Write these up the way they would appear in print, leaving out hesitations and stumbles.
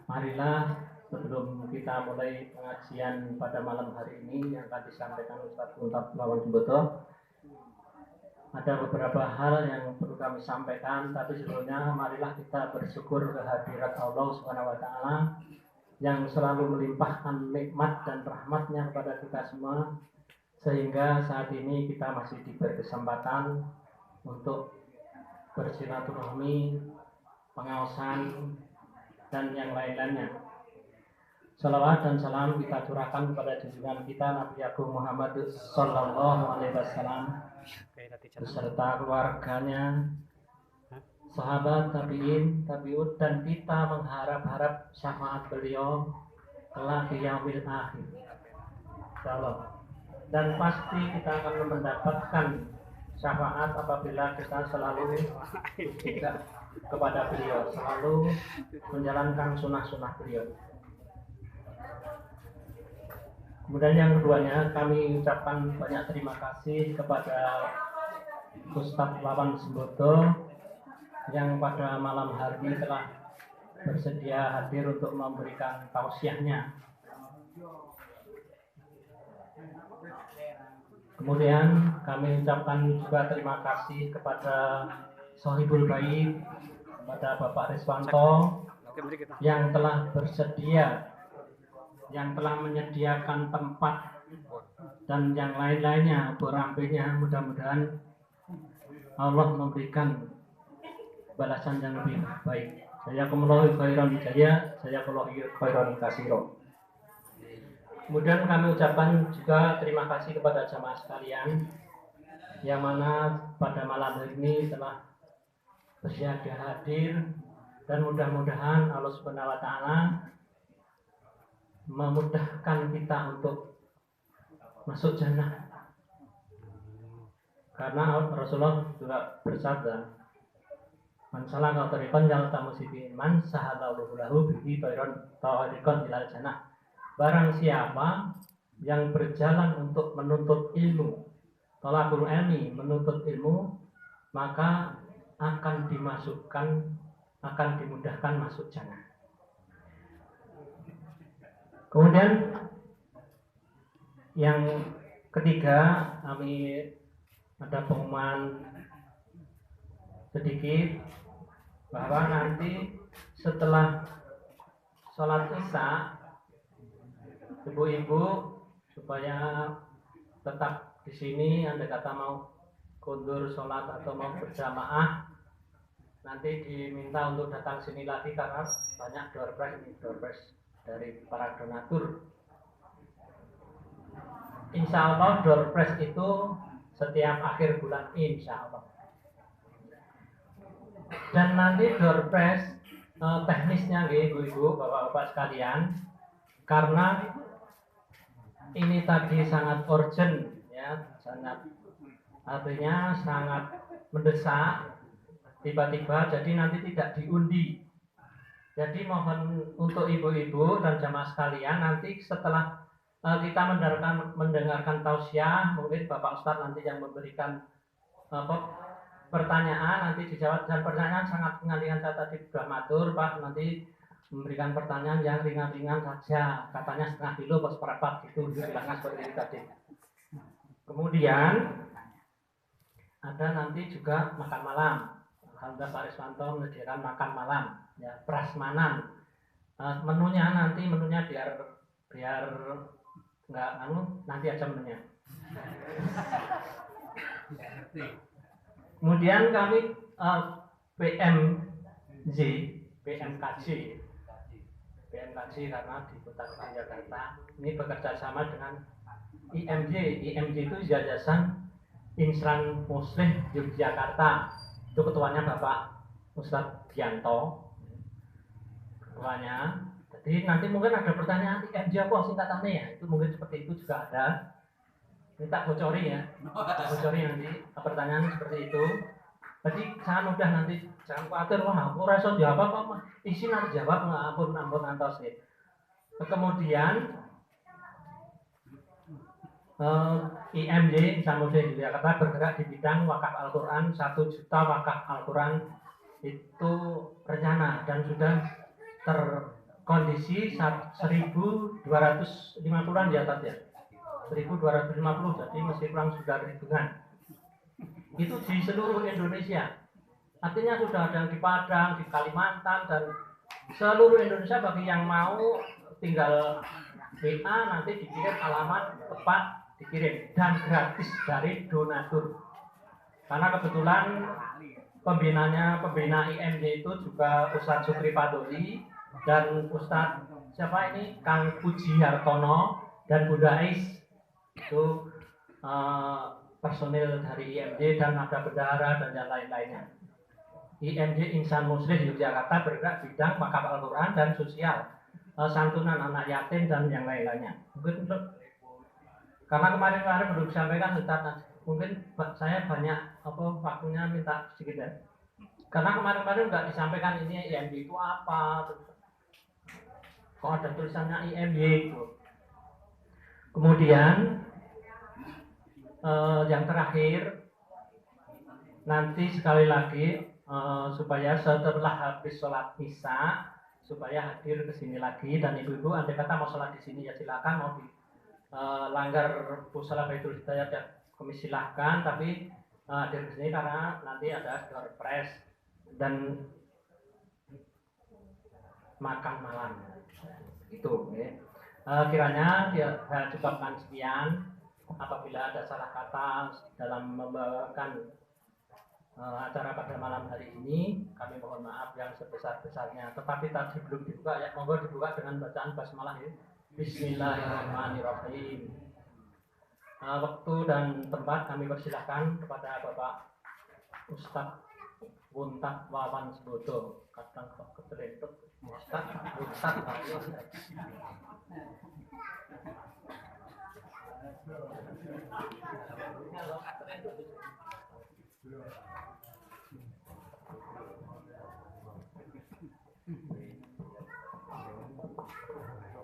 Marilah sebelum kita mulai pengajian pada malam hari ini yang akan disampaikan Ustaz Untab Lawan Jemboto, ada beberapa hal yang perlu kami sampaikan, tapi sebelumnya marilah kita bersyukur kehadirat Allah Subhanahu wa taala yang selalu melimpahkan nikmat dan rahmatnya kepada kita semua, sehingga saat ini kita masih diberi kesempatan untuk bersilaturahmi, pengaosan, dan yang lain-lainnya. Salawat dan salam kita curahkan kepada junjungan kita Nabi Agung Muhammad Sallallahu Alaihi Wasallam beserta keluarganya, sahabat, tabiin, tabiut, dan kita mengharap-harap syafaat beliau kelak di yaumil akhir. Insyaallah. Dan pasti kita akan mendapatkan syafaat apabila kita selalu tidak kepada beliau, selalu menjalankan sunnah-sunnah beliau. Kemudian yang keduanya, kami ucapkan banyak terima kasih kepada Ustadz Lawan Jemboto yang pada malam hari ini telah bersedia hadir untuk memberikan tausiahnya. Kemudian kami ucapkan juga terima kasih kepada Sohibul Bait, kepada Bapak Riswanto yang telah bersedia, yang telah menyediakan tempat dan yang lain-lainnya, berambilnya. Mudah-mudahan Allah memberikan balasan yang lebih baik. Jazakumullahu khairan hidayah, jazakumullahu khairan katsira. Kemudian kami ucapkan juga terima kasih kepada jamaah sekalian yang mana pada malam hari ini telah bersedia hadir, dan mudah-mudahan Allah Subhanahu wa taala memudahkan kita untuk masuk jannah. Karena Rasulullah juga bersabda, "Man salaka tariqan yaltamisu fihi man sahalallahu lahu bihi tariqan ilal jannah." Barang siapa yang berjalan untuk menuntut ilmu, thalabul ilmi, menuntut ilmu, maka akan dimudahkan masuk jannah. Kemudian yang ketiga, kami ada pengumuman sedikit bahwa nanti setelah sholat isya, ibu-ibu supaya tetap di sini, andai kata mau kundur sholat atau mau berjamaah, nanti diminta untuk datang sini lagi karena banyak door prize dari para donatur. Insya Allah door prize itu setiap akhir bulan, insya Allah. Dan nanti door prize teknisnya, ibu-ibu, bapak-bapak sekalian, karena ini tadi sangat urgent, ya, artinya sangat mendesak, tiba-tiba, jadi nanti tidak diundi. Jadi mohon untuk ibu-ibu dan jamaah sekalian, nanti setelah kita mendengarkan tausiah, mungkin Bapak Ustadz nanti yang memberikan pertanyaan, nanti dijawab, dan pertanyaan sangat ringan-ringan. Saya tadi sudah matur, Pak, nanti memberikan pertanyaan yang ringan-ringan saja, katanya setengah kilo pas perapat gitu, bilangnya seperti itu tadi. Kemudian ada nanti juga makan malam. Alhamdulillah Pak Riswanto menyediakan makan malam, ya, prasmanan. Menunya biar nggak nanti aja menunya. Kemudian kami PMKJ karena di Kota Jakarta ini bekerja sama dengan IMJ. IMJ itu Yayasan Insan Muslim Yogyakarta. Itu ketuanya Bapak Ustadz Dianto, ketuanya. Jadi nanti mungkin ada pertanyaan IMJ apa singkatannya, ya, itu mungkin seperti itu juga ada. Minta bocori, ya, bocori nanti pertanyaan seperti itu. Jadi jangan mudah, nanti jangan khawatir, wah aku rasa jawab apa, isi nanti jawab, ampun antos nih. Kemudian IMJ Insan Muslim Jakarta bergerak di bidang wakaf Al-Quran. 1 juta wakaf Al-Quran itu rencana dan sudah kondisi 1250-an di atas ya. 1250, jadi masih kurang sudah ribuan. Itu di seluruh Indonesia. Artinya sudah ada di Padang, di Kalimantan, dan seluruh Indonesia. Bagi yang mau tinggal WA, nanti dikirim alamat tepat, dikirim dan gratis dari donatur. Karena kebetulan pembina IMJ itu juga Ustadz Sukri Padoli dan Ustadz siapa ini, Kang Puji Hartono dan Bunda Ais, itu personil dari IMJ, dan ada bendahara dan yang lain-lainnya. IMJ Insan Muslim Yogyakarta bergerak bidang wakaf Al-Quran dan sosial, santunan anak yatim dan yang lain-lainnya. Mungkin untuk, karena kemarin belum disampaikan Ustaz, mungkin saya banyak waktunya minta sedikit ya. Karena kemarin nggak disampaikan ini IMJ itu apa, kok ada tulisannya IMJ itu. Kemudian yang terakhir, nanti sekali lagi supaya setelah habis sholat isya supaya hadir ke sini lagi, dan ibu-ibu andai kata mau sholat di sini ya silakan, mau di langgar Pusala Baitul Hidayat ya kami silahkan, tapi hadir ke sini karena nanti ada door prize dan makan malam itu. Kiranya saya cukupkan sekian. Apabila ada salah kata dalam membawakan acara pada malam hari ini, kami mohon maaf yang sebesar-besarnya. Tetapi tadi belum dibuka ya, monggo dibuka dengan bacaan basmalah ya. Bismillahirrahmanirrahim. Waktu dan tempat kami persilahkan kepada Bapak Ustadz Wuntak Wawan Sebodo. Kadang kok keterintut Ustadz Wuntak Wawan.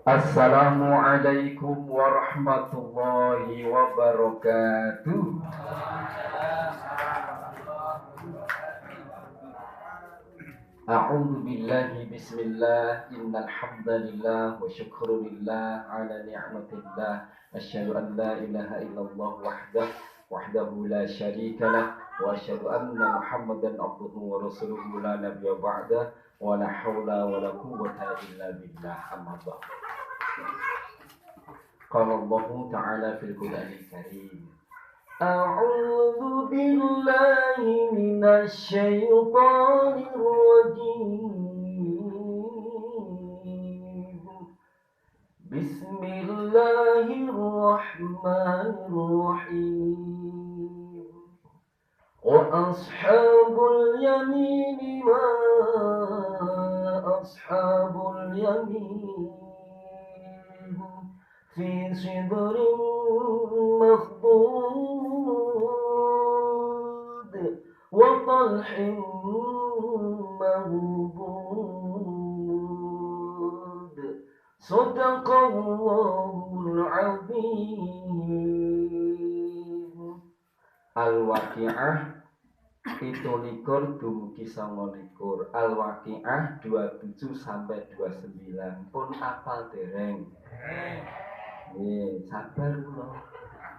Assalamualaikum warahmatullahi wabarakatuh. A'udzu billahi bismillah innal hamdalillah wa syukrulillah ala ni'matillah asyhadu an la ilaha illallah wahdahu la syarika lah wa asyhadu anna muhammadan abduhu wa rasuluhu la nabiyya ba'da wa la haula wa la quwwata illa billah amma ba'd. Qala Allah ta'ala fil Qur'anil Karim, A'udzu billahi minasy syaithanir rajim. Bismillahirrahmanirrahim. Wa ashabul yamin ma ashabul yamin fi sidrin makhdud wa talhin manbud. Shadaqallahul azim. Al-Waqi'ah 17 dumugi 29. Al-Waqi'ah 27 sampai 29. Pun apal dereng? Sabar kula.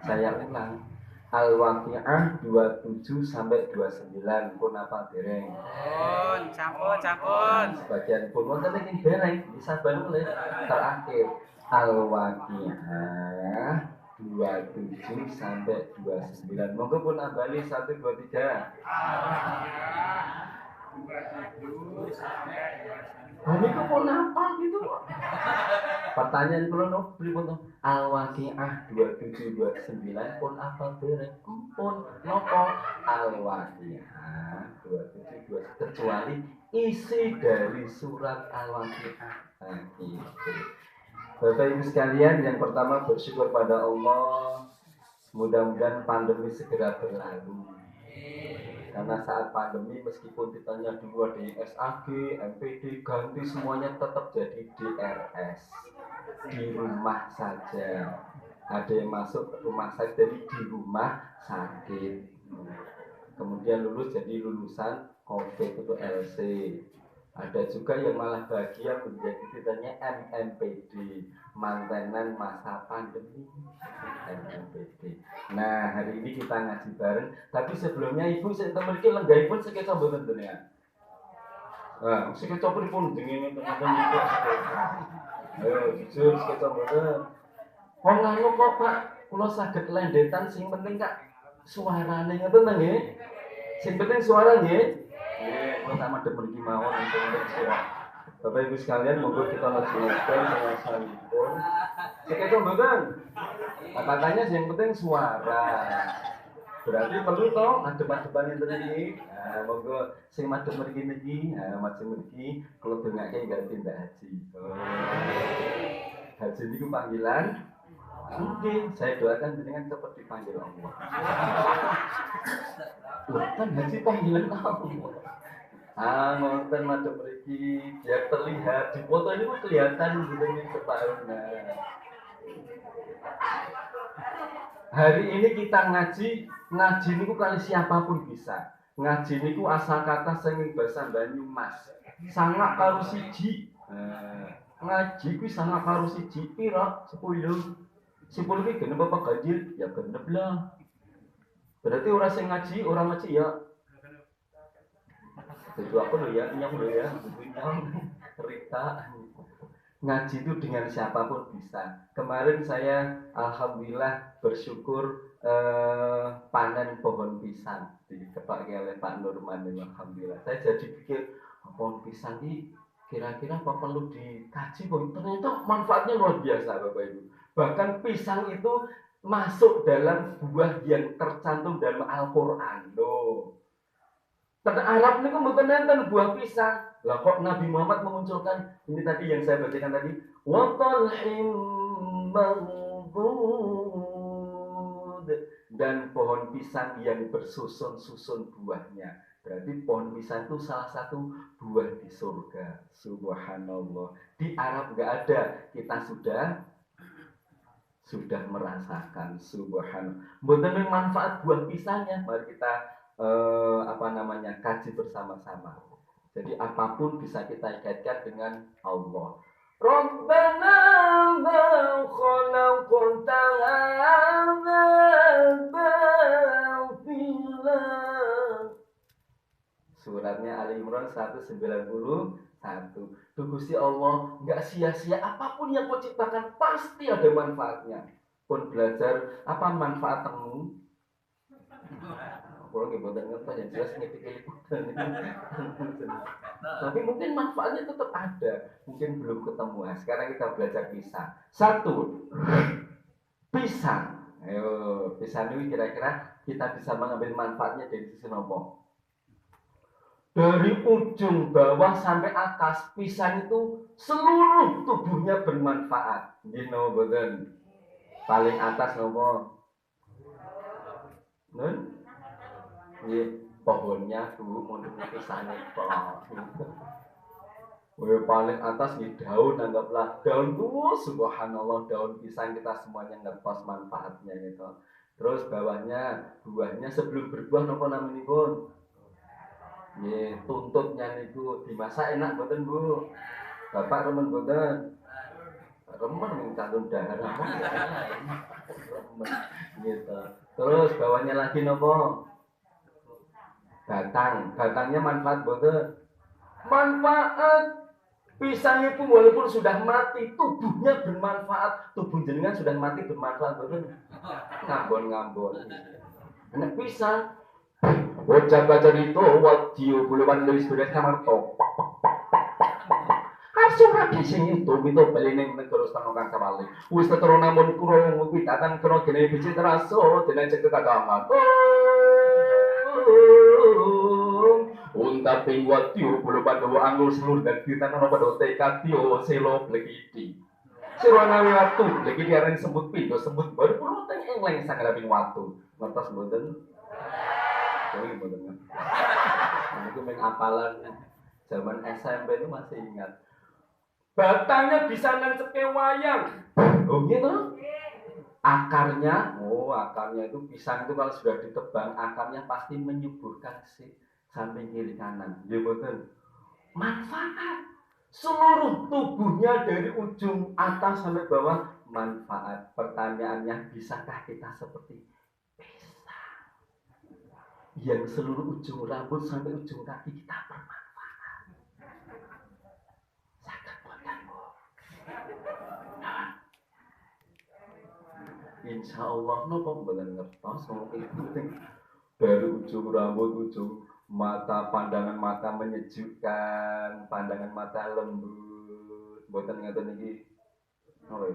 Saya ulang. Al-Waqi'ah 27 sampai 29. Pun apal dereng? Sampun. Sebagian pun wonten ing dereng, sabar mulai terakhir. Al-Waqi'ah 27 sampai 29. Monggo pun ambali 1 2 3. Ini kok pun apa gitu? Pertanyaan kula no pripun to? Al-Waqi'ah 27 29 pun apa dereng? Pun napa? Al-Waqi'ah 27 29 kecuali isi dari surat Al-Waqi'ah. Gitu. Bapak Ibu sekalian, yang pertama bersyukur pada Allah. Mudah-mudahan pandemi segera berlalu. Karena saat pandemi meskipun ditanya dulu ada SAG, MPD, ganti semuanya tetap jadi DRS. Di rumah saja. Ada yang masuk ke rumah sakit jadi di rumah sakit. Kemudian lulus jadi lulusan COVID itu LC. Ada juga yang malah bahagia menjadi titelnya MMPD, mantenan masa pandemi. MMPD. Nah, hari ini kita ngaji bareng, tapi sebelumnya ibu saya memiliki lenggaipun sekitar mboten dunia. Nah, sekitar pripun dingin teman-teman itu. Ayo, jujur sekitar mboten. Wong anu kok Pak, kula saged lendetan sing penting Kak suarane ngoten nggih. Sing penting suara nggih. Nggih, kula sama demen iki mawon sing penting suara. Bapak Ibu sekalian, monggo kita laksanakan dengan salipun. Seketo mboten. Katanya yang penting suara. Berarti perlu toh adem-ademan enten iki. Nah, monggo sing madhep mriki niki, madhep mriki kula dongake ganti Mbak Haji. Haji niku panggilan. Mungkin saya doakan jenengan cepat dipanggil Allah. Loh, kan haji panggilan Allah. Ngoten madhep mriki biar terlihat di foto ini kelihatan jenenge separuhnya. Hari ini kita ngaji niku kali siapapun bisa. Ngaji niku asal kata sing basa Banyumas. Sangak karo siji. Ngaji kuwi sangak karo siji pira? 10. 10 iki genep apa ganjil? Ya genep lah. Berarti orang sing ngaji, orang ngaji ya. Itu aku loh ya, nyong loh ya, nyong, Rita. Ngaji itu dengan siapapun bisa. Kemarin saya alhamdulillah bersyukur panen pohon pisang dikepake oleh Pak Nurman. Alhamdulillah. Saya jadi pikir pohon pisang ini kira-kira apa perlu dikaji? Ternyata manfaatnya luar biasa Bapak Ibu. Bahkan pisang itu masuk dalam buah yang tercantum dalam Al-Quran. Loh. Tanda Arab ini mboten enten buah pisang. Lah kok Nabi Muhammad memunculkan ini tadi yang saya bacakan tadi, wa talhim manbud, dan pohon pisang yang bersusun-susun buahnya. Berarti pohon pisang itu salah satu buah di surga. Subhanallah. Di Arab enggak ada. Kita sudah merasakan. Subhanallah. Mboten manfaat buah pisangnya. Mari kita kaji bersama-sama. Jadi apapun bisa kita kaitkan dengan Allah. Rabbana ma khalaqta hadza batila. Suratnya Ali Imran 191. Tuh Gusti Allah enggak sia-sia, apapun yang kau ciptakan pasti ada manfaatnya. Pun belajar apa manfaat temu. Kalau nggak ngerti yang jelas ngerti tapi mungkin manfaatnya tetap ada, mungkin belum ketemu. Nah, sekarang kita belajar pisang. 1. Pisang. Ayo, pisang ini kira-kira kita bisa mengambil manfaatnya dari sisi nopo. Dari ujung bawah sampai atas, pisang itu seluruh tubuhnya bermanfaat. Gino boten. Paling atas nopo. Nun? Pohonnya tuh mondoknya pisangnya kok. Paling atas nih daun, anggaplah daun tuh subhanallah, daun pisang kita semuanya ngertos manfaatnya gitu. Terus bawahnya buahnya sebelum berbuah nopo namanya pun. Tuntutnya niku dimasak enak boten Bu? Bapak remen boten? Remen mengcantum dahar remen gitu. Terus bawahnya lagi nopo? Batangnya manfaat boten? Manfaat. Pisang itu walaupun sudah mati, tubuhnya bermanfaat. Tubuh jenengan sudah mati bermanfaat boten? Ngambon. Enak pisang. Wajah itu wadiyo buluan nulis tulis kamar to. Kasih rapi sing itu beli neng terus tanokan kabali. Wis tetero namun kurang witatan kena gene biji teraso dene cek kagaman. Unta ping wadiyo buluan do anggur seluruh dan kita ono pada tekatio selo blegiti. Sirwana watu lagi diarani sebut pindo sebut baru perlu teng engleng sang raping watu. Ngertos mboten? Itu main apalan zaman SMP itu masih ingat. Batangnya bisa nancepke wayang. Oh gitu. Akarnya itu pisang itu kalau sudah ditebang, akarnya pasti menyuburkan si samping kiri kanan. Ya betul. manfaat. Seluruh tubuhnya dari ujung atas sampai bawah manfaat. Pertanyaannya, bisakah kita seperti pisang yang seluruh ujung rambut sampai ujung kaki kita bermanfaat? Sangat buatkanmu. Insya Allah, nopo bener ngertos ngomong itu dari ujung rambut, ujung mata, pandangan mata menyejukkan, pandangan mata lembut. Buatan ngaten iki. Oh,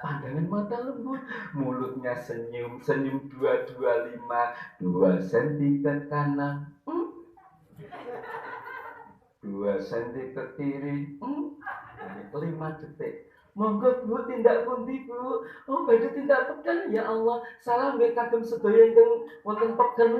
pandangan mata lembut, mulutnya senyum, senyum 225, 2 cm ke kanan, 2 cm ke kiri, 5 detik. Monggo Bu, tindak pundi Bu? Oh, badhe tindak peken ya Allah. Salam nggih kagem sedaya ingkang wonten peken.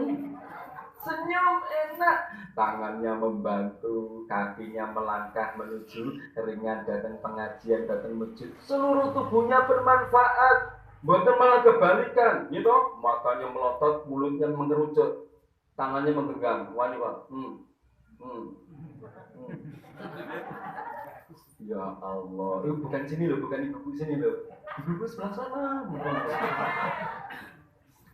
Senyum enak, tangannya membantu, kakinya melangkah menuju ringan datang pengajian, datang masjid. Seluruh tubuhnya bermanfaat. Mboten malah kebalikan, gitu. Matanya melotot, mulutnya mengerucut, tangannya menggenggam. Wani Pak. Ya Allah, bukan sini loh, bukan ibuku sini loh. Ibuku sebelah sana.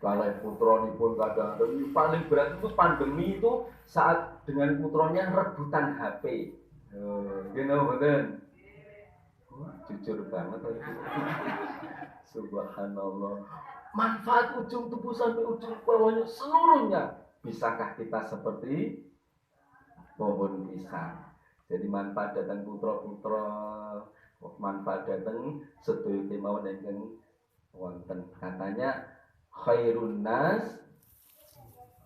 Kalau putroni pun kadang-kadang paling berat itu pandemi itu saat dengan putronya rebutan HP. Betul. Jujur banget itu. Subhanallah. Manfaat ujung tubuh sampai ujung bawahnya seluruhnya. Bisakah kita seperti pohon pisang? Jadi manfaat datang putra-putra, manfaat datang sedaya kemawon ingkang wonten. Katanya khairun nas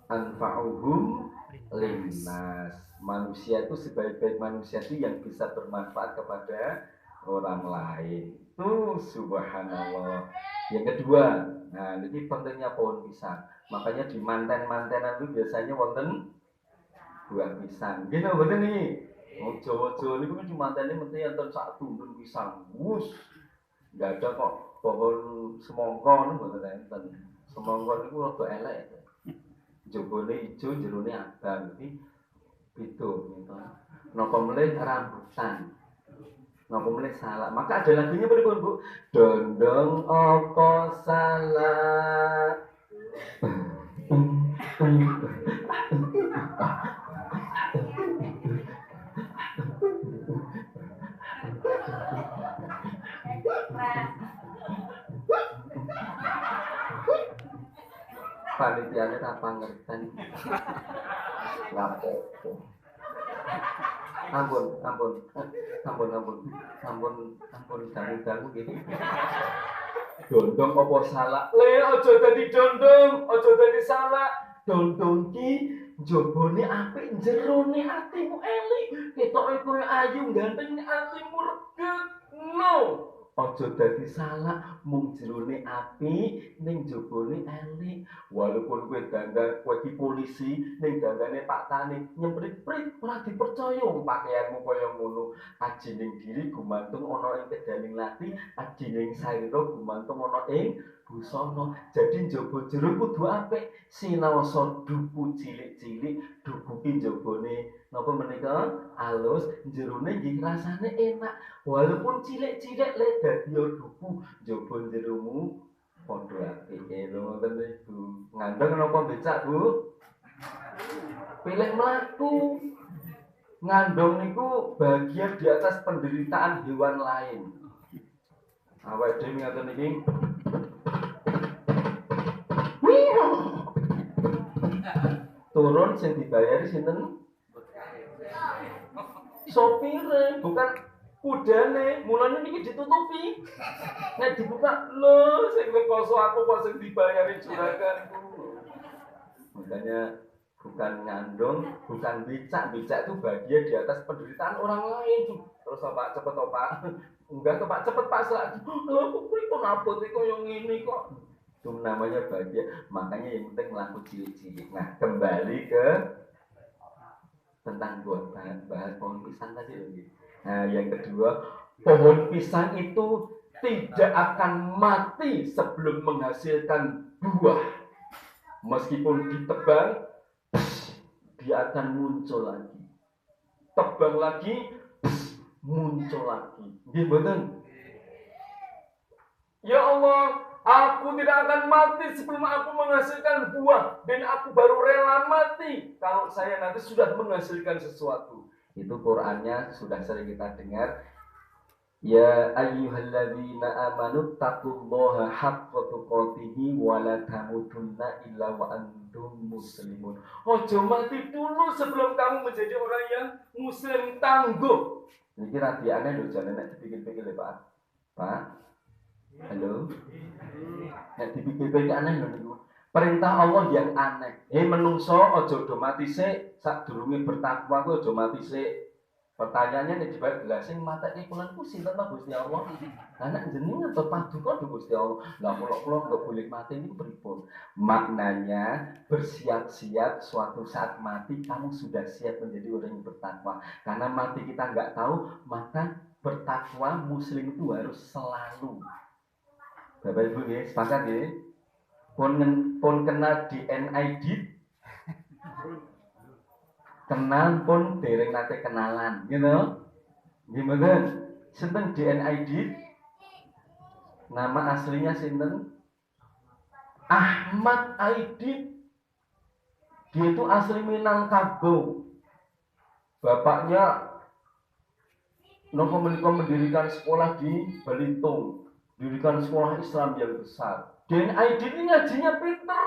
anfa'uhum linnas. Manusia itu sebaik-baik manusia itu yang bisa bermanfaat kepada orang lain. Subhanallah. Yang kedua, nah ini pentingnya pohon pisang. Makanya di manten-mantenan itu biasanya wonten buah pisang. Gini betul nih. Ojo-ojo ini kan cuma tadi mesti enten sak tundun pisang. Wus. Enggak ada kok pohon semongko niku mboten enten. Semongko niku rada elek. Jobone ijo, jerone abang. Iki beda gitu. Napa melih rambutan. Napa melih salak. Maka ada lagunya pripun, Bu? Dondong apa salak. Panitiane ra pangerten. Lapo. Ampun dangu-dangu gini. Dondong apa salak? Le aja dadi dondong, aja dadi salak. Dondong ki njabane apik, jerone atimu elek. Ketoke koyo ayu, ganteng atimu reget. No. Aja dadi salak, mung jerone apik, ning jabane elek. Walaupun kowe dandan kowe iki polisi, ning dandane Pak Tani nyemprit-prit ora dipercaya wong pakaianmu kaya ngono. Ajining diri gumantung ana ing kedaling lati, ajining saira gumantung ana ing busana. Jadi njaba jero kudu apik, sinaosa duku cilik-cilik, dukuki njabane napa menika alus, jerone nggih rasane enak. Walaupun cilik-cilik le dadi duku, njaba jeromu podo apik lho ngoten niku. Ngandeng napa becak, Bu? Pilih mlaku. Ngandong niku bagian di atas penderitaan hewan lain. Awake dhewe ngaten iki. Turun sing dibayari sinten? Sopire, bukan kudane. Mulane niki ditutupi. Nek dibuka, lho sing rekoso aku kok sing dibayari juraganku. Makanya bukan ngandung, bukan becak. Becak itu bagian di atas penderitaan orang lain. Terus Pak cepet Pak. Enggak Pak cepet Pak selagi. Lho kok pripun abot iki koyo ngene kok. Itu namanya bagian. Makanya yang penting melakukan cilik-cilik. Nah, kembali ke tentang buat bahas pohon pisang tadi lagi. Nah, yang kedua, pohon pisang itu tidak akan mati sebelum menghasilkan buah. Meskipun ditebang, dia akan muncul lagi. Tebang lagi, muncul lagi. Nggih mboten? Ya Allah, aku tidak akan mati sebelum aku menghasilkan buah, dan aku baru rela mati kalau saya nanti sudah menghasilkan sesuatu. Itu Qur'annya sudah sering kita dengar. Ya ayyuhalladzina amanu taqullaha haqqa tuqatih wa la tamutunna illa wa antum muslimun. Ojo mati dulu sebelum kamu menjadi orang yang muslim tangguh. Ini kira aneh lho, jangan nek dipikir-pikir ya Pak. Pak. Halo. Nek dipikir-pikir aneh lho niku. Perintah Allah yang aneh. Menungso ojo do mati sik, sadurunge bertakwa ku ojo mati sik. Pertanyaannya nih dibalik gelas sing mata ikulan ku sinten ta Gusti Allah. Anak jenengan atau paduka do Gusti Allah. Lah kula nggak boleh mati ini pripun? Maknanya bersiap-siap suatu saat mati kamu sudah siap menjadi orang yang bertakwa. Karena mati kita nggak tahu, maka bertakwa muslim itu harus selalu. Bapak Ibu ya, sepakat ya? Pun kena di NID, kenal pun dereng nate kenalan, gitu. Gimana? Sinten DNID? Nama aslinya sinten? Ahmad Aidit. Dia itu asli Minangkabau. Bapaknya nopo menika mendirikan sekolah di Belitung, mendirikan sekolah Islam yang besar. DNID ini ngajinya pinter,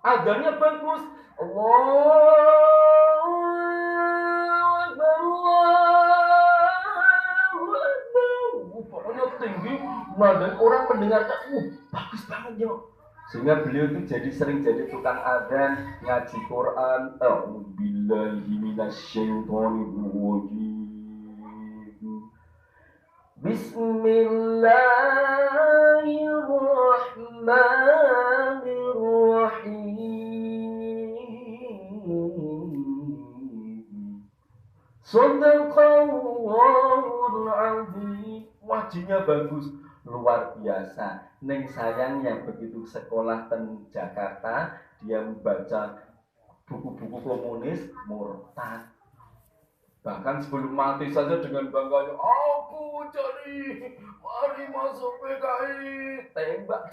agamanya bagus. Pokoknya tinggi, dan orang mendengarkan, bagus banget ya. Sehingga beliau itu sering jadi tukang adzan, ngaji Quran. A'udzubillahi minasyaitonirrajim. Bismillahirrahmanirrahim. Shadaqallahul azim. Wajinya bagus, luar biasa. Neng sayangnya begitu sekolah di Jakarta, dia membaca buku-buku komunis, murtad. Bahkan sebelum mati saja dengan bangganya, aku jadi, mari masuk PKI, tembak.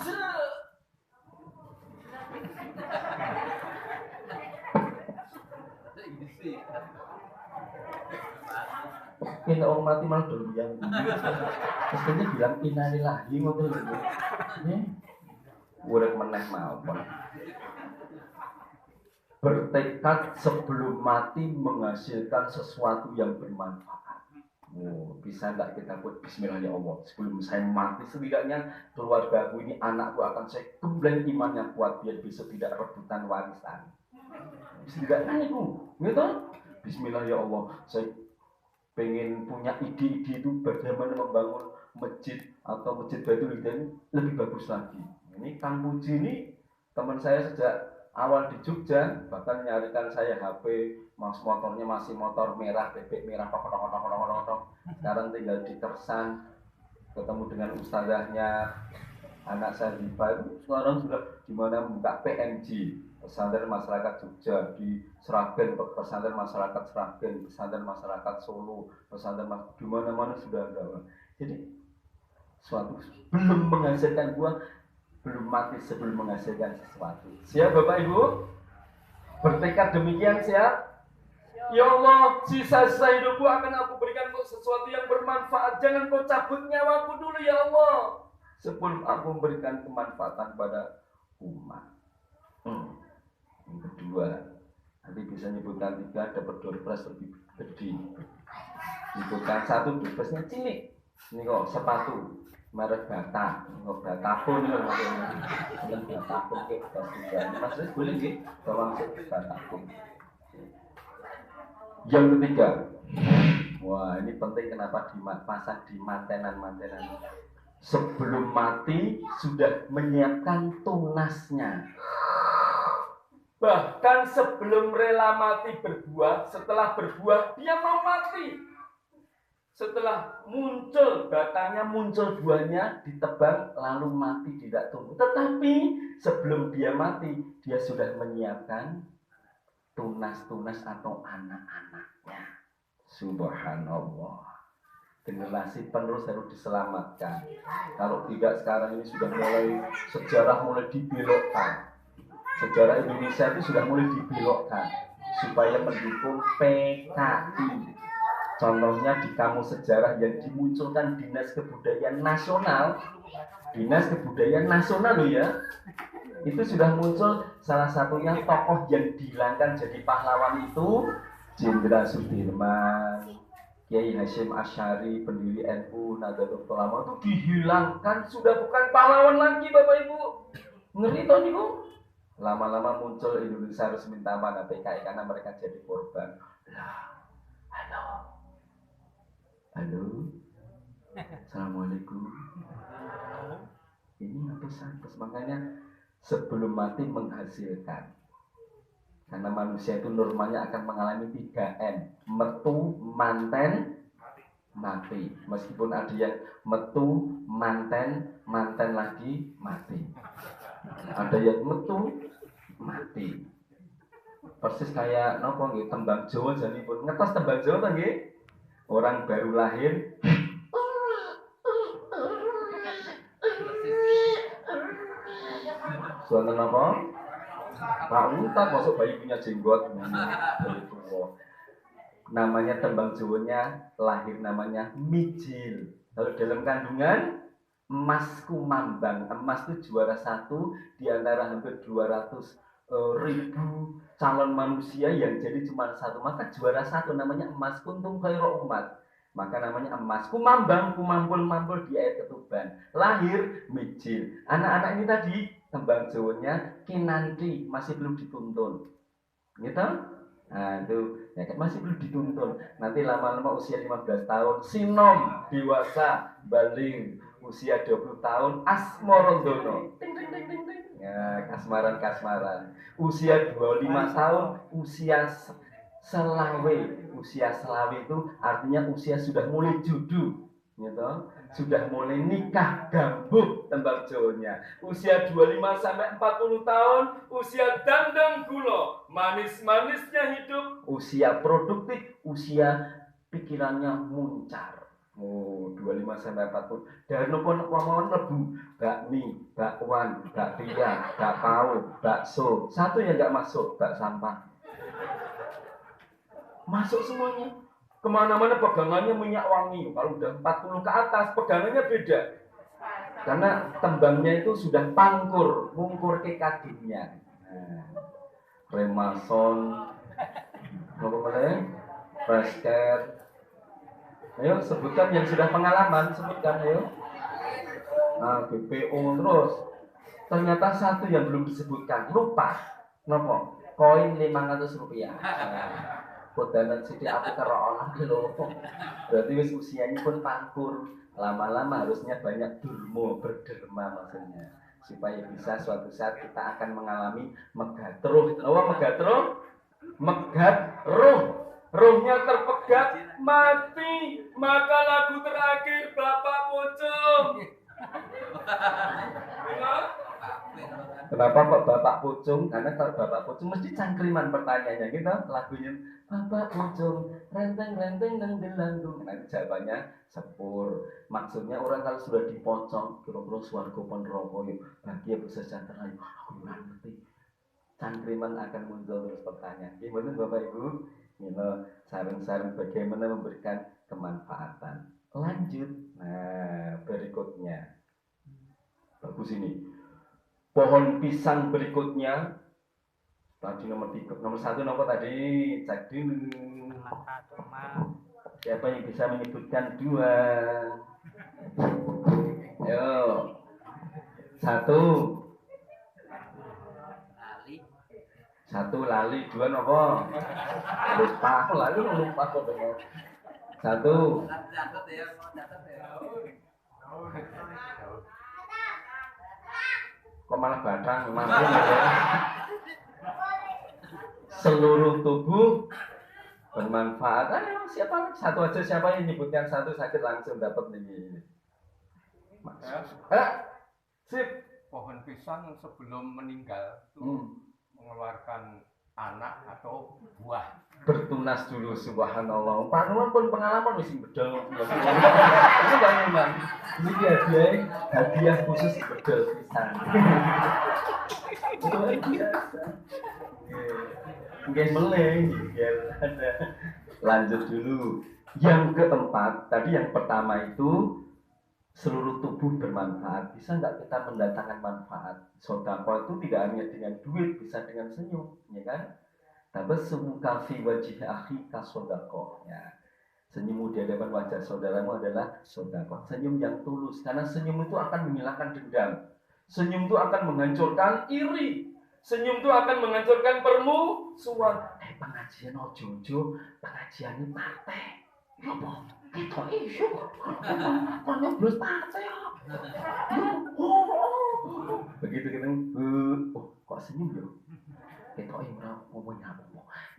Kena orang mati malah dulu yang mestinya bilang innalillahi ngoten lho. Urip meneh mawon. Bertekad sebelum mati menghasilkan sesuatu yang bermanfaat. Bisa enggak kita buat bismillah ya Allah, sebelum saya mati setidaknya keluarga aku ini, anakku akan saya gembleng imannya kuat biar besok tidak rebutan warisan. Setidaknya itu, gitu. Bismillah ya Allah, saya pengen punya ide-ide itu bagaimana membangun masjid atau masjid Baitul Hidayah lebih bagus lagi. Ini Kang Puji ini teman saya sejak awal di Jogja, bahkan nyarikan saya HP, motornya masih motor merah, bebek merah, tok. Sekarang tinggal di Tersan, ketemu dengan ustazahnya anak saya di Baru, sekarang sudah dimana membuka PMJ, pesantren masyarakat Jogja, di Sragen, pesantren masyarakat Sragen, pesantren masyarakat Solo, pesantren di mana-mana sudah ada. Jadi suatu belum menghasilkan buah, belum mati sebelum menghasilkan sesuatu. Siap Bapak Ibu? Bertekad demikian siap? Ya Allah, sisa-sisa hidupku akan aku berikan untuk sesuatu yang bermanfaat. Jangan kau cabut nyawaku dulu ya Allah, sebelum aku memberikan kemanfaatan pada umat. Yang kedua, nanti bisa nyebutkan 3, dapat door prize lebih gede. Nyebutkan 1, door prize-nya cilik. Ini kok sepatu merek Bata, Batapun ini Batapun kayak maksudnya boleh nggih bawa masuk Batapun. Yang ketiga, wah ini penting, kenapa dipasang di mantenan-mantenan. Sebelum mati sudah menyiapkan tunasnya. Bahkan sebelum rela mati berbuah, setelah berbuah dia mau mati. Setelah muncul batangnya, muncul buahnya, ditebang lalu mati tidak tumbuh. Tetapi sebelum dia mati, dia sudah menyiapkan tunas-tunas atau anak-anaknya. Subhanallah. Generasi penerus harus diselamatkan. Kalau tidak sekarang ini sudah mulai sejarah mulai dibelokkan. Sejarah Indonesia itu sudah mulai dibelokkan supaya mendukung PKI. Contohnya di kamus sejarah yang dimunculkan Dinas Kebudayaan Nasional. Dinas Kebudayaan Nasional loh ya. Itu sudah muncul salah satunya tokoh yang dihilangkan jadi pahlawan itu Jenderal Sudirman, Kiai Hasyim Asy'ari, pendiri NU Nahdlatul Ulama itu dihilangkan, sudah bukan pahlawan lagi Bapak Ibu. Ngeri toh niku. Lama-lama muncul Indonesia harus minta mana PKI karena mereka jadi korban. Lah, halo. Halo. Assalamualaikum. Ini hapus makanya sebelum mati menghasilkan. Karena manusia itu normalnya akan mengalami 3M. Metu, manten, mati. Meskipun ada yang metu, manten, manten lagi, mati. Ada yang metu, mati. Persis kayak nopo nggih tembang Jawa janipun. Ngetos tembang Jawa ta nggih? Orang baru lahir suara apa? Pak Unta masuk bayi punya jenggot. Namanya tembang Jawanya lahir namanya mijil. Kalau dalam kandungan emas kumambang. Emas itu juara satu di antara hampir 200.000 calon manusia yang jadi cuma satu. Maka juara satu namanya emas kuntum khairu umat. Maka namanya emas kumambang, kumampul-mampul di air ketuban. Lahir mijil. Anak-anak ini tadi tembang Jawanya kinanti masih belum dituntun. Gitu? Nah, itu ya, masih belum dituntun. Nanti lama-lama usia 15 tahun sinom dewasa baling usia 20 tahun asmorondono. Ting ting ting ting ting. Ya, kasmaran. Usia 25 tahun usia selawe. Usia selawe itu artinya usia sudah mulai judu. Gitu. Sudah mulai nikah gambut tembang Jawanya. Usia 25 sampai 40 tahun usia dandang gula, manis-manisnya hidup, usia produktif, usia pikirannya muncar. Oh, 25 sampai 40. Dan nopon mawon lebu, bakmi, bakwan, bakpia, bakpao, bakso. Satu yang enggak masuk, bak sampah. Masuk semuanya. Kemana-mana pegangannya minyak wangi. Kalau udah 40 ke atas, pegangannya beda. Karena tembangnya itu sudah pangkur, mungkur ke kakinya. Remason, apa namanya? Fresker. Ayo sebutkan yang sudah pengalaman, sebutkan ayo. Nah, BPO terus. Ternyata satu yang belum disebutkan, lupa. Nopo? Koin 500 rupiah. Kodanan sidik aku karo Allah lho. Berarti wis usianya pun pangkur. Lama-lama harusnya banyak durmo, berderma maksudnya. Supaya bisa suatu saat kita akan mengalami megat ruh. Apa megat ruh? Megat ruh. Ruhnya terpegat, mati. Maka lagu terakhir Bapak Pucung. Kenapa kok Bapak Pucung? Karena kalau Bapak Pucung mesti cangkriman pertanyaannya gitu. Lagunya Bapak Pucung, renteng-renteng nang gelanggung. Nanti jawabannya sepur. Maksudnya orang kalau sudah dipocong, kira-kira swarga pun neraka yuk, bahagia bersejahtera yuk. Aku nggak ngerti. Cangkriman akan muncul terus pertanyaan. Gimana Bapak Ibu? Ini saran-saran bagaimana memberikan kemanfaatan. Lanjut. Nah, berikutnya. Bagus ini. Pohon pisang berikutnya. Tadi nomor 1 nomor tadi cek dulu. Siapa yang bisa menyebutkan 2? Ayo. 1. 1 lali, 2 nopo? Lupa, lalu lupa kok dong. 1. Kok malah batang mampu ya? Seluruh tubuh bermanfaat. Ayo siapa? 1 aja, siapa yang nyebutkan 1 sakit langsung dapat nih. Sip. Pohon pisang sebelum meninggal itu mengeluarkan anak atau buah. Bertunas dulu, subhanallah. Pak Numan pun pengalaman mesti bedol. Itu Pak Numan. Ini hadiah khusus bedol pisan. Luar biasa. Mungkin meleng, ada. Lanjut dulu. Yang keempat, tadi yang pertama itu seluruh tubuh bermanfaat. Bisa nggak kita mendatangkan manfaat? Sedekah itu tidak hanya dengan duit, bisa dengan senyum, ya kan? Tabassumu fi wajhi akhika shadaqah. Ya. Senyummu di hadapan wajah saudaramu adalah sedekah. Senyum yang tulus, karena senyum itu akan menghilangkan dendam. Senyum itu akan menghancurkan iri. Senyum itu akan menghancurkan permusuhan. Pengajian ojo-ojo, pengajian ini partai. Ya apa? Kita isu. Kok belum partai ya? Begitu kita, kok senyum ya? Kita ngomongnya apa?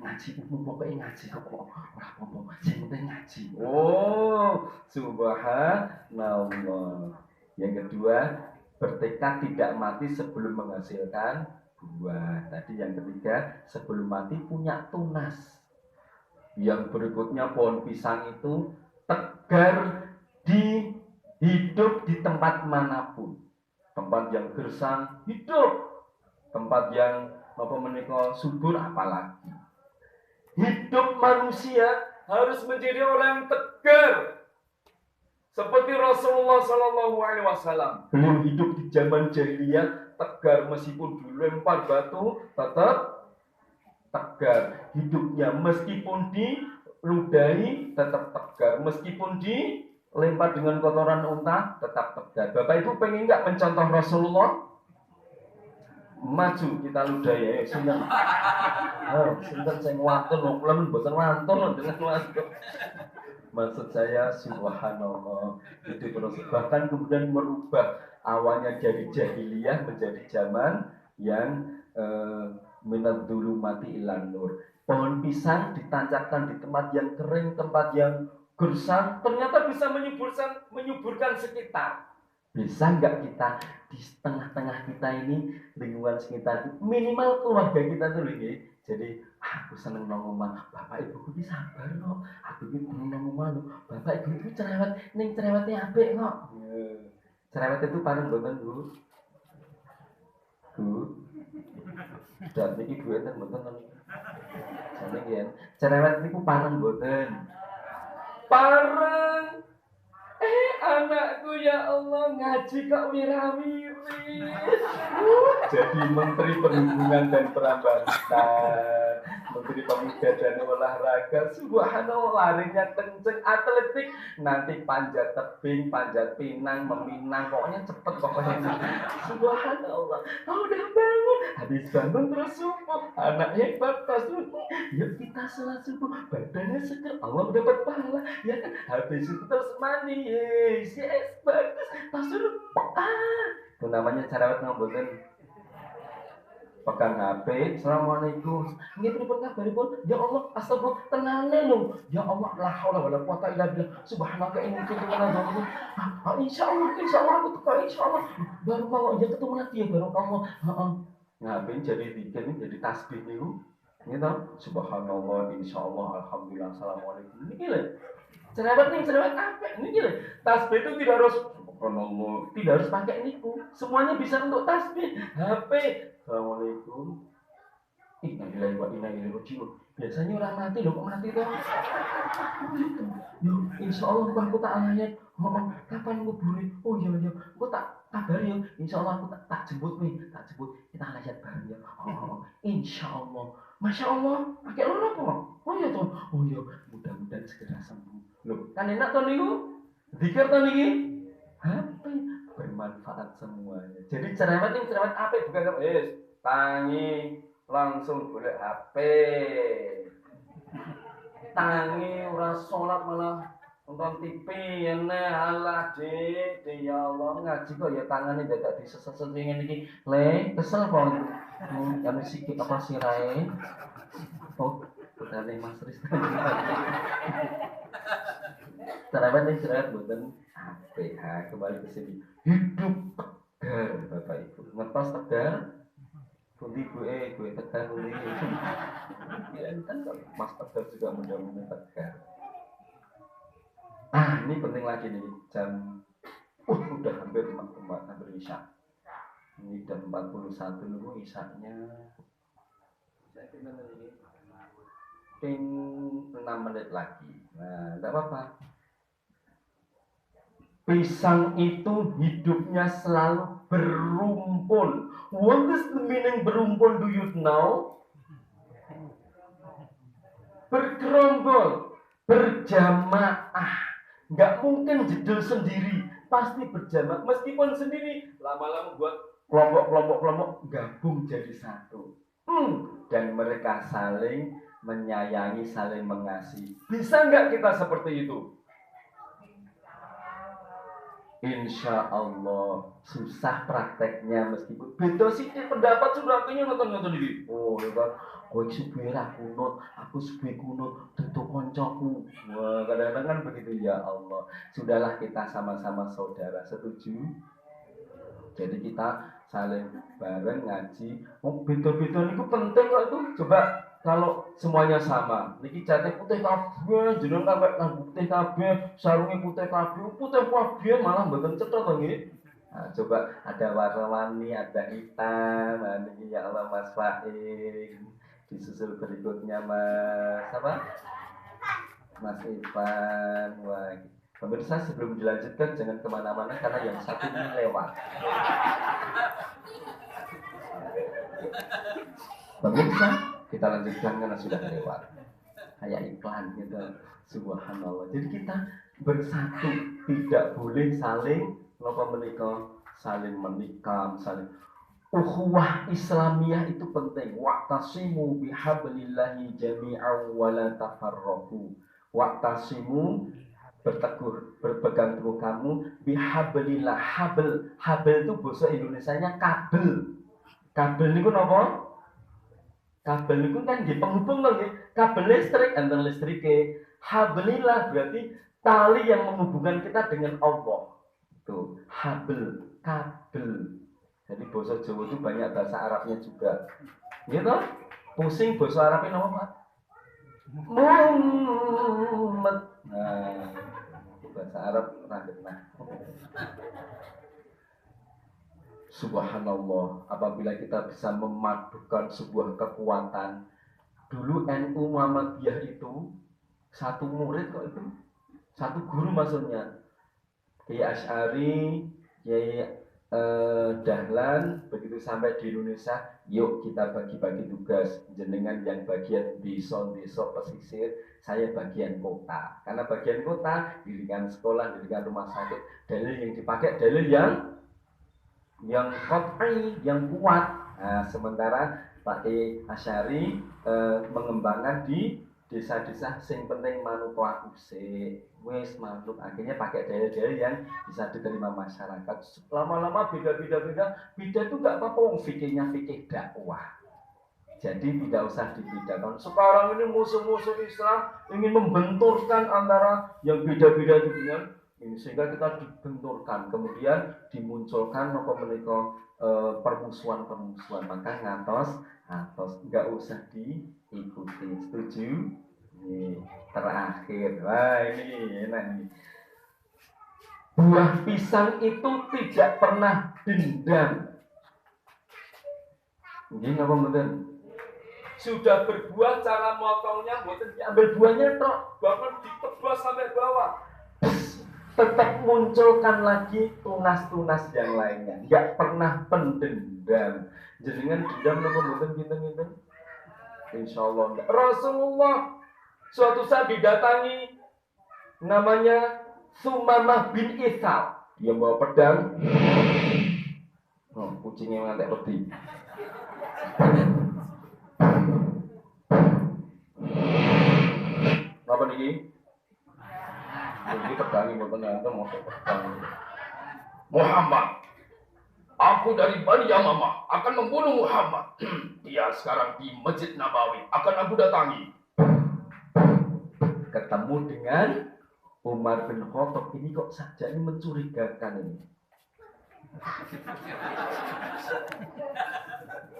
Ngaji umum pokoknya ngaji kok ora apa-apa. Sing penting ngaji. Oh, subhanallah. Yang kedua, bertekad tidak mati sebelum menghasilkan buah. Tadi yang ketiga, sebelum mati punya tunas. Yang berikutnya pohon pisang itu tegar hidup di tempat manapun. Tempat yang gersang hidup. Tempat yang subur apalagi. Hidup manusia harus menjadi orang tegar. Seperti Rasulullah SAW. Beliau hidup di zaman jahiliyah tegar, meskipun dilempar batu tetap tegar. Hidupnya meskipun diludahi tetap tegar, meskipun dilempar dengan kotoran unta tetap tegar. Bapak Ibu pengen nggak mencontoh Rasulullah? Maju kita ludahi ya, sinten. Sinten sing wantun, kula mboten wantun dengan wantun. Maksud saya subhanallah, itu proses bahkan kemudian merubah awalnya dari jahiliyah menjadi zaman yang minad dzulumati ilan nur. Pohon pisang ditancapkan di tempat yang kering, tempat yang gersang, ternyata bisa menyuburkan sekitar. Bisa nggak kita di tengah-tengah kita ini, lingkungan sekitar minimal keluarga kita tuh ya. Jadi aku seneng nang omah, bapak ibu ku sabar kok. Aku iki seneng nang omah lho. Bapak ibu ku cerewet, ning cerewete apik kok. Cerewet itu paling mboten, Bu. Bu. Dan iki duwe enten mboten niki. Jane yen cerewet niku paling mboten. Pareng. Anakku ya Allah ngaji kok wirawiri. Jadi Menteri Perhubungan dan Perambanan, Menteri Pemuda dan Olahraga, subhanallah larinya kenceng, atletik, nanti panjat tebing, panjat pinang, meminang, pokoknya cepet pokoknya. Subhanallah, udah bangun, habis bangun terus subuh, anak hebat pas subuh, yuk kita sholat subuh, badannya seger, Allah dapat pahala, ya kan? Habis itu terus mandi, yes, bagus, pas subuh, itu namanya cerewet ngomongin. Pegang HP, assalamualaikum. Ini pripun kabaripun? Ya Allah, astagfirullah, tenane lho. Ya Allah, la haula wala quwata illa billah. Subhanaka inni kuntu minadz dzalimin. Insyaallah aku tuh insyaallah. Baru mau ya ketemu lagi ya baru kamu. Heeh. Ngapain jadi zikir ini jadi tasbih niku. Gitu. Subhanallah, insyaallah, alhamdulillah, assalamualaikum. Ini lho. Cerewet apa? Ini lho. Tasbih itu tidak harus subhanallah, tidak harus pakai niku. Semuanya bisa untuk tasbih. HP. Assalamualaikum. Innalillahi wa inna ilaihi raji'un. Biasanya orang mati loh, kok mati toh? Yo, insyaallah aku tak alayat. Kapan kubure? Oh iya, aku tak kabari yo. Insyaallah aku tak jemput nih, tak jemput. Kita alayat bareng ya. Insyaallah. Masya Allah, pakai loro apa? Oh iya toh. Oh iya, mudah-mudahan segera sembuh. Loh, kan enak toh niku? Zikir toh niki? HP bermanfaat semuanya. Jadi cerewet apa bukan tangi langsung boleh HP. Tangi ora salat malah nonton TV ene halah Dik, ya Allah ngaji kok ya tangane dadak diseset ngene iki. Le, kesel kok. Kami sikit apa sirahe? Oh, betane Mas Riz. Cerewet mboten PH kembali ke sini. Hidup tegar Bapak Ibu. Ngetos tegar pun Undi gue Tegar undi. Ya kan Mas Tegar juga mudah-mudahan Tegar. Ini penting lagi nih jam udah hampir isya. Ini jam 41 nunggu isaknya. Saya gimana ini? 6 menit lagi. Nah, enggak apa-apa. Pisang itu hidupnya selalu berumpun. What is the meaning berumpun, do you know? Bergerombol, berjamaah. Nggak mungkin jedul sendiri, pasti berjamaah. Meskipun sendiri, lama-lama buat kelompok gabung jadi satu. Dan mereka saling menyayangi, saling mengasihi. Bisa nggak kita seperti itu? Insya Allah susah prakteknya meskipun beda sih pendapat sudah artinya nonton ini. Oh ya kan, kowe suwe ra kunut, aku suwe kunut, tentu koncoku. Wah kadang-kadang kan begitu ya Allah. Sudahlah kita sama-sama saudara, setuju? Jadi kita saling bareng ngaji. Oh beda-beda itu penting kok itu. Coba kalau semuanya sama, niki jate putih kabeh, jenengan kabeh putih kabeh, sarunge putih kabeh malah mboten cetha to nggih. Nah, coba ada warna-warni, ada hitam. Nah, niki ya Allah Mas Fahim. Disusul berikutnya Mas apa? Mas Irfan. Wah, pemirsa sebelum dilanjutkan jangan kemana-mana karena yang satu ini lewat. Pemirsa, kita lanjutkan karena sudah lewat. Kayak iklan gitu. Subhanallah. Jadi kita bersatu, tidak boleh saling saling menikam, saling ukhuwah Islamiyah itu penting. Wa'tasimu bihablillahi jami'an wa la tafarraqu. Wa'tasimu berpegang teguh kamu bihablillah. Habl itu bahasa Indonesianya kabel. Kabel niku napa? Kabel itu kan di penghubung loh, kabel listrik, enten listrike. Hablillah berarti tali yang menghubungkan kita dengan Allah. Itu habl, kabel. Jadi bahasa Jawa itu banyak bahasa Arabnya juga. Gitu? Pusing bahasa Arabnya apa Pak? Muhammad. Nah, bahasa Arab nah. Subhanallah, apabila kita bisa memadukan sebuah kekuatan. Dulu NU Muhammadiyah itu satu murid kok itu, satu guru maksudnya. Kiai Asy'ari, Kiai Dahlan, begitu sampai di Indonesia, yuk kita bagi-bagi tugas. Jenengan yang bagian desa pesisir, saya bagian kota. Karena bagian kota, dirikan sekolah, dirikan rumah sakit. Dalil yang dipakai, dalil yang qat'i, yang kuat. Nah, sementara Pak Asy'ari mengembangkan di desa-desa sing penting manut akuse wis manut, akhirnya pakai dalil-dalil yang bisa diterima masyarakat. Lama-lama beda itu nggak apa-apa, wong fikihnya fikih dakwah. Jadi tidak usah dibedakan. Sekarang ini musuh-musuh Islam ingin membenturkan antara yang beda-beda itu dengan ini, sehingga kita dibenturkan, kemudian dimunculkan permusuhan. Maka ngatos nggak usah diikuti. Setuju? Ini terakhir. Wah ini enak nih. Buah pisang itu tidak pernah dendam. Ini apa betul? Sudah berbuah, cara motongnya buatan diambil buahnya tok, bahkan ditebas sampai bawah. Tetap munculkan lagi tunas-tunas yang lainnya. Nggak pernah pendendam. Jenengan dendam nopo mboten pinten-pinten? Insyaallah enggak. Rasulullah suatu saat didatangi namanya Sumamah bin Ithal. Dia bawa pedang. Kucingnya ngantek pedih. Apa niki? Jadi pedang ibu pengantin mau pedang. Muhammad, aku dari Bani Yamamah akan membunuh Muhammad. Dia sekarang di Masjid Nabawi, akan aku datangi. Ketemu dengan Umar bin Khattab, ini kok saja ini mencurigakan ini.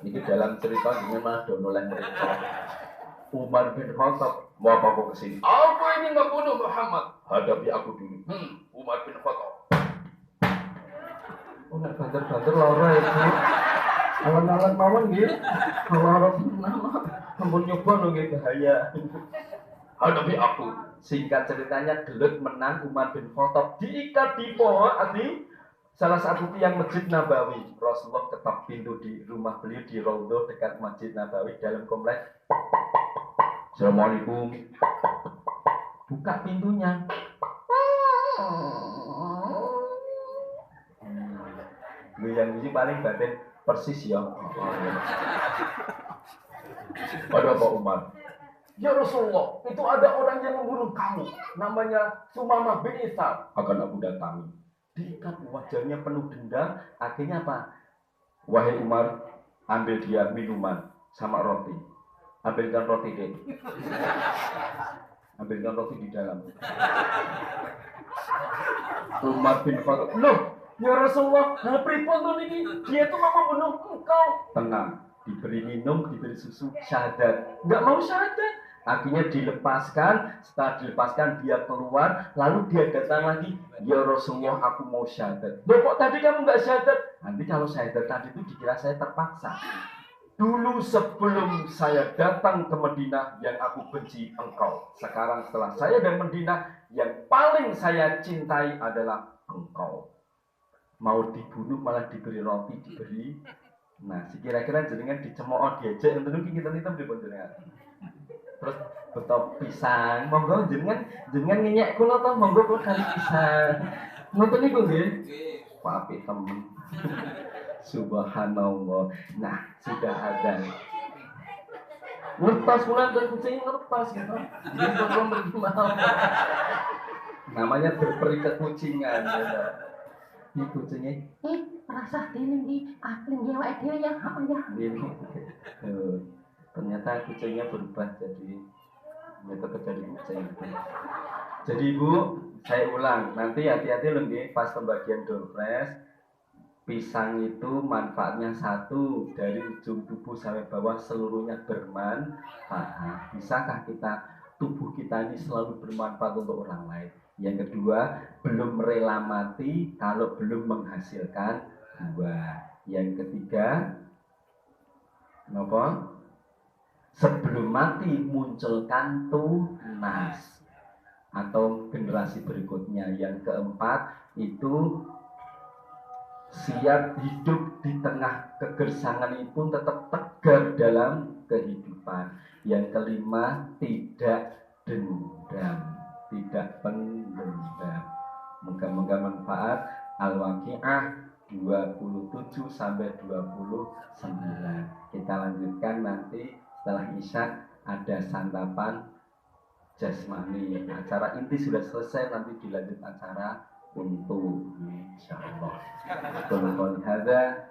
Ini dalam cerita ini malah donoleng mereka. Umar bin Khattab, mau apa kau kesini? Aku ingin membunuh Muhammad. Hadapi aku dulu. Umar bin Khattab. Umar banter-banter lara itu. Awan-awan mawon gitu. Lara nama. Ampun nyoba loh gitu bahaya. Hadapi aku. Singkat ceritanya gelut menang Umar bin Khattab diikat di pohon di salah satu tiang Masjid Nabawi. Rasulullah ketok pintu di rumah beliau di Raudhah dekat Masjid Nabawi dalam kompleks. Assalamualaikum. Buka pintunya. Yang ini paling batin persis ya. Ada Pak Umar. Ya Rasulullah, itu ada orang yang membunuh kamu. Namanya Sumamah bin Ishaq. Akan aku datangi. Diikat wajahnya penuh dendam. Akhirnya apa? Wahai Umar, ambil dia minuman sama roti. Ambilkan roti deh. Ambilkan roti di dalam. Umar bin Khattab. Loh, ya Rasulullah, hal pripun tuh ini? Dia tuh mau membunuh engkau. Tenang, diberi minum, diberi susu, syahadat. Enggak mau syahadat. Akhirnya dilepaskan. Setelah dilepaskan dia keluar. Lalu dia datang lagi. Ya Rasulullah, aku mau syahadat. Loh, kok tadi kamu enggak syahadat? Nanti kalau syahadat tadi itu dikira saya terpaksa. Dulu sebelum saya datang ke Madinah, yang aku benci engkau. Sekarang setelah saya dan Madinah, yang paling saya cintai adalah engkau. Mau dibunuh malah diberi roti, diberi. Nah, kira-kira jenengan dicemooh diajak untuk kita pripun jenengan. Terus betul pisang, monggo jenengan ngenyek kula to, monggo kula kali pisang. Ngoten niku nggih. Pak apik temen. Subhanallah. Nah, sudah ada. Ngertas pula dan kucing ngertas gitu. Dia belum bergimana. Namanya berperi kekucingan. Gitu. Ini kucingnya. Rasa ini akling ya dia yang apa ya? Ini. Ternyata kucingnya berubah jadi jadi kucing. Jadi Ibu, saya ulang. Nanti hati-hati loh nggih pas pembagian door prize. Pisang itu manfaatnya satu, dari ujung tubuh sampai bawah seluruhnya bermanfaat. Bisakah tubuh kita ini selalu bermanfaat untuk orang lain? Yang kedua, belum rela mati kalau belum menghasilkan buah. Yang ketiga, apa? Sebelum mati munculkan tunas atau generasi berikutnya. Yang keempat itu siap hidup di tengah kegersangan itu tetap tegar dalam kehidupan. Yang kelima, tidak dendam, tidak pendendam. Moga-moga manfaat. Al-Waqiah 27 sampai 29. Kita lanjutkan nanti setelah Isya, ada santapan jasmani. Acara inti sudah selesai, nanti dilanjut acara untuk insyaallah. Kalau ada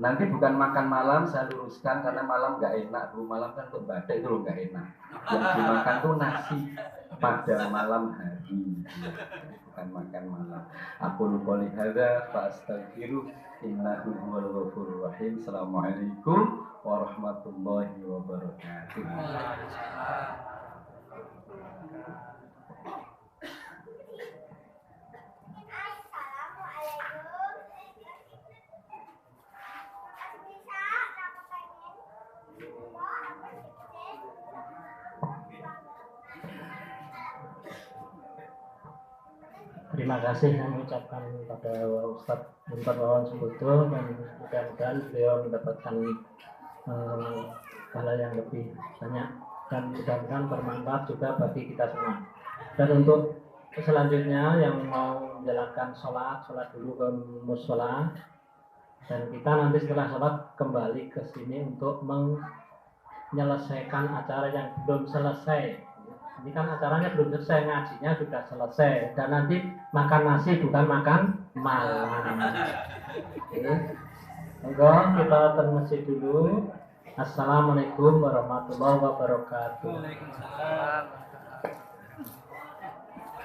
nanti bukan makan malam, saya luruskan karena malam nggak enak. Malam kan untuk badai itu nggak enak. Yang dimakan tuh nasi pada malam hari, bukan makan malam. Aku lupa lihada, fastaghfiru innahu huwal ghafurur rahim. Assalamualaikum warahmatullahi wabarakatuh. Terima kasih saya mengucapkan pada Ustadz Muntar Wawan Sembuto, dan mudah-mudahan beliau mendapatkan hal yang lebih banyak dan mudah-mudahan bermanfaat juga bagi kita semua. Dan untuk selanjutnya yang mau menjalankan sholat dulu ke musola, dan kita nanti setelah sholat kembali ke sini untuk menyelesaikan acara yang belum selesai. Ini kan acaranya belum selesai, ngajinya sudah selesai, dan nanti makan nasi bukan makan malam. Oke. Enggak, kita termesi dulu. Assalamualaikum warahmatullahi wabarakatuh.